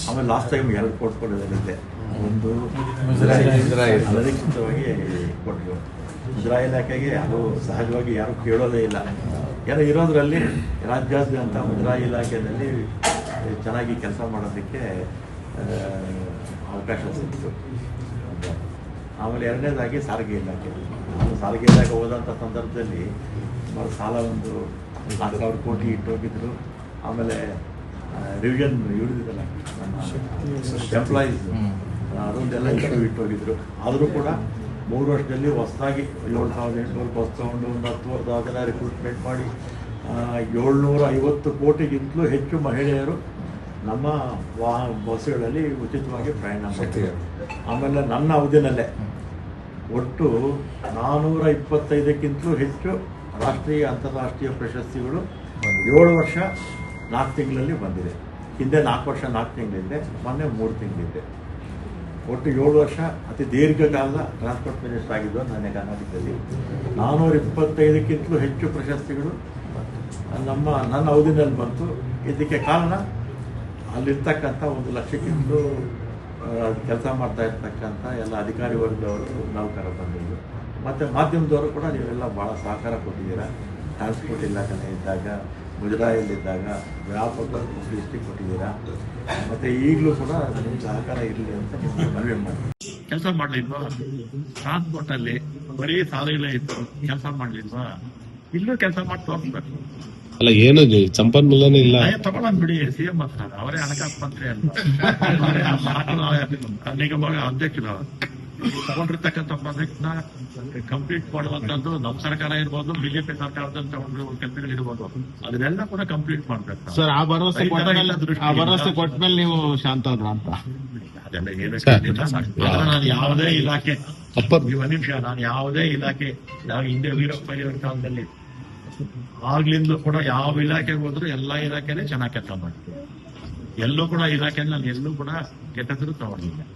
ಆಮೇಲೆ last time 2 ಕೊಟ್ಕೊಂಡಿದ್ದೆ. ಒಂದು ಅನಧಿಕೃತವಾಗಿ ಕೊಟ್ಟರು. ಮುಜರಾಯಿ ಇಲಾಖೆಗೆ ಅದು ಸಹಜವಾಗಿ ಯಾರು ಕೇಳೋದೇ ಇಲ್ಲ. ಏನೋ ಇರೋದ್ರಲ್ಲಿ ರಾಜ್ಯಾದ್ಯಂತ ಮುಜರಾಯಿ ಇಲಾಖೆಯಲ್ಲಿ ಚೆನ್ನಾಗಿ ಕೆಲಸ ಮಾಡೋದಕ್ಕೆ ಅವಕಾಶ ಸಿಕ್ತು. ಆಮೇಲೆ 2ನೇದಾಗಿ ಸಾರಿಗೆ ಇಲಾಖೆ. ಸಾರಿಗೆ ಇಲಾಖೆ ಹೋದಂಥ ಸಂದರ್ಭದಲ್ಲಿ ಸಾಲ ಒಂದು 4,000 ಕೋಟಿ ಇಟ್ಟೋಗಿದ್ರು. ಆಮೇಲೆ ರಿವಿಷನ್ ಹಿಡಿದಿದ್ದಲ್ಲ ನಮ್ಮ ಎಂಪ್ಲಾಯೀಸ್, ಅದೊಂದೆಲ್ಲ ಇಟ್ಟೋಗಿದ್ರು. ಆದರೂ ಕೂಡ 3 ವರ್ಷದಲ್ಲಿ ಹೊಸದಾಗಿ 7,800 ಬಸ್ ತಗೊಂಡು ಒಂದು 10,000 ಜನ ರಿಕ್ರೂಟ್ಮೆಂಟ್ ಮಾಡಿ 750 ಕೋಟಿಗಿಂತಲೂ ಹೆಚ್ಚು ಮಹಿಳೆಯರು ನಮ್ಮ ಬಸ್ಸುಗಳಲ್ಲಿ ಉಚಿತವಾಗಿ ಪ್ರಯಾಣ ಮಾಡ್ತಿದ್ದಾರೆ. ಆಮೇಲೆ ನನ್ನ ಅವಧಿನಲ್ಲೇ ಒಟ್ಟು 425ಕ್ಕಿಂತಲೂ ಹೆಚ್ಚು ರಾಷ್ಟ್ರೀಯ ಅಂತಾರಾಷ್ಟ್ರೀಯ ಪ್ರಶಸ್ತಿಗಳು 7 ವರ್ಷ 4 ತಿಂಗಳಲ್ಲಿ ಬಂದಿದೆ. ಹಿಂದೆ 4 ವರ್ಷ 4 ತಿಂಗಳಿದ್ದೆ, ಮೊನ್ನೆ 3 ತಿಂಗಳಿದ್ದೆ. ಒಟ್ಟು 7 ವರ್ಷ ಅತಿ ದೀರ್ಘಕಾಲ ಟ್ರಾನ್ಸ್ಪೋರ್ಟ್ ಮಿನಿಸ್ಟರ್ ಆಗಿದ್ದು ನನ್ನ ಕರ್ನಾಟಕದಲ್ಲಿ. 425ಕ್ಕಿಂತಲೂ ಹೆಚ್ಚು ಪ್ರಶಸ್ತಿಗಳು ನನ್ನ ಅವಧಿನಲ್ಲಿ ಬಂತು. ಇದಕ್ಕೆ ಕಾರಣ ಅಲ್ಲಿರ್ತಕ್ಕಂಥ 1 ಲಕ್ಷಕ್ಕಿಂತಲೂ ಕೆಲಸ ಮಾಡ್ತಾ ಇರ್ತಕ್ಕಂಥ ಎಲ್ಲ ಅಧಿಕಾರಿ ವರ್ಗದವರು, ನೌಕರ ಬಂದಿದ್ದು, ಮತ್ತು ಮಾಧ್ಯಮದವರು ಕೂಡ ನೀವೆಲ್ಲ ಭಾಳ ಸಹಕಾರ ಕೊಟ್ಟಿದ್ದೀರಾ. ಟ್ರಾನ್ಸ್ಪೋರ್ಟ್ ಇಲಾಖೆ ಇದ್ದಾಗ, ಮುಜರಾಯಿಯಲ್ಲಿದ್ದಾಗ ವ್ಯಾಪಕ ದೃಷ್ಟಿ ಕೊಟ್ಟಿದ್ದೀರಾ. ಮತ್ತು ಈಗಲೂ ಕೂಡ ನಿಮ್ಮ ಸಹಕಾರ ಇರಲಿ ಅಂತ ನಿಮಗೆ ಮನವಿ ಮಾಡಿ. ಕೆಲಸ ಮಾಡಲಿಲ್ವಾ? ಟ್ರಾನ್ಸ್ಪೋರ್ಟಲ್ಲಿ ಬರೀ ಸಾಲ ಇತ್ತು, ಕೆಲಸ ಮಾಡಲಿಲ್ವಾ? ಇಲ್ಲೂ ಕೆಲಸ ಮಾಡಿ ತೋರಿಸ್ಬೇಕು. ಅಲ್ಲ, ಏನು ಸಂಪನ್ಮೂಲನೇ ಇಲ್ಲ. ತಗೊಳ್ಳೋದು ಬಿಡಿ, ಸಿಎಂ ಹತ್ರ ಅವರೇ ಹಣಕಾಸು ಮಂತ್ರಿ ಅಲ್ಲ, ನಿಗಮಗಳ ಅಧ್ಯಕ್ಷರು. ತಗೊಂಡಿರ್ತಕ್ಕಂಥ ಪ್ರಾಜೆಕ್ಟ್ನ ಕಂಪ್ಲೀಟ್ ಮಾಡುವಂತದ್ದು ನಮ್ಮ ಸರ್ಕಾರ ಇರ್ಬೋದು, ಬಿಜೆಪಿ ಸರ್ಕಾರದಲ್ಲಿ ತಗೊಂಡು ಕೆಲಸಗಳಿರ್ಬೋದು, ಅದನ್ನೆಲ್ಲ ಕೂಡ ಕಂಪ್ಲೀಟ್ ಮಾಡ್ಬೇಕು ಸರ್. ಆ ಭರವಸೆ ಕೊಟ್ಟ ಮೇಲೆ ನೀವು ಶಾಂತ ಆದ್ರ ಅಂತ ಅದೆಲ್ಲ ಏನಕ್ಕೆ? ನಾನು ಯಾವುದೇ ಇಲಾಖೆ, ಒಂದು ನಿಮಿಷ, ನಾನು ಯಾವುದೇ ಇಲಾಖೆ ಹಿಂದೆ ವೀರಪ್ಪ ಅವರ ಕಾಲದಲ್ಲಿ ಆಗ್ಲಿಂದ ಕೂಡ ಯಾವ ಇಲಾಖೆಗೆ ಹೋದ್ರು ಎಲ್ಲಾ ಇಲಾಖೆನೇ ಚೆನ್ನಾಗಿ ಕೆಲಸ ಮಾಡ್ತೀವಿ. ಎಲ್ಲೂ ಕೂಡ ಇಲಾಖೆ ನಾನು ಎಲ್ಲೂ ಕೂಡ ಕೆಟ್ಟದ್ರು ತಗೊಂಡಿಲ್ಲ.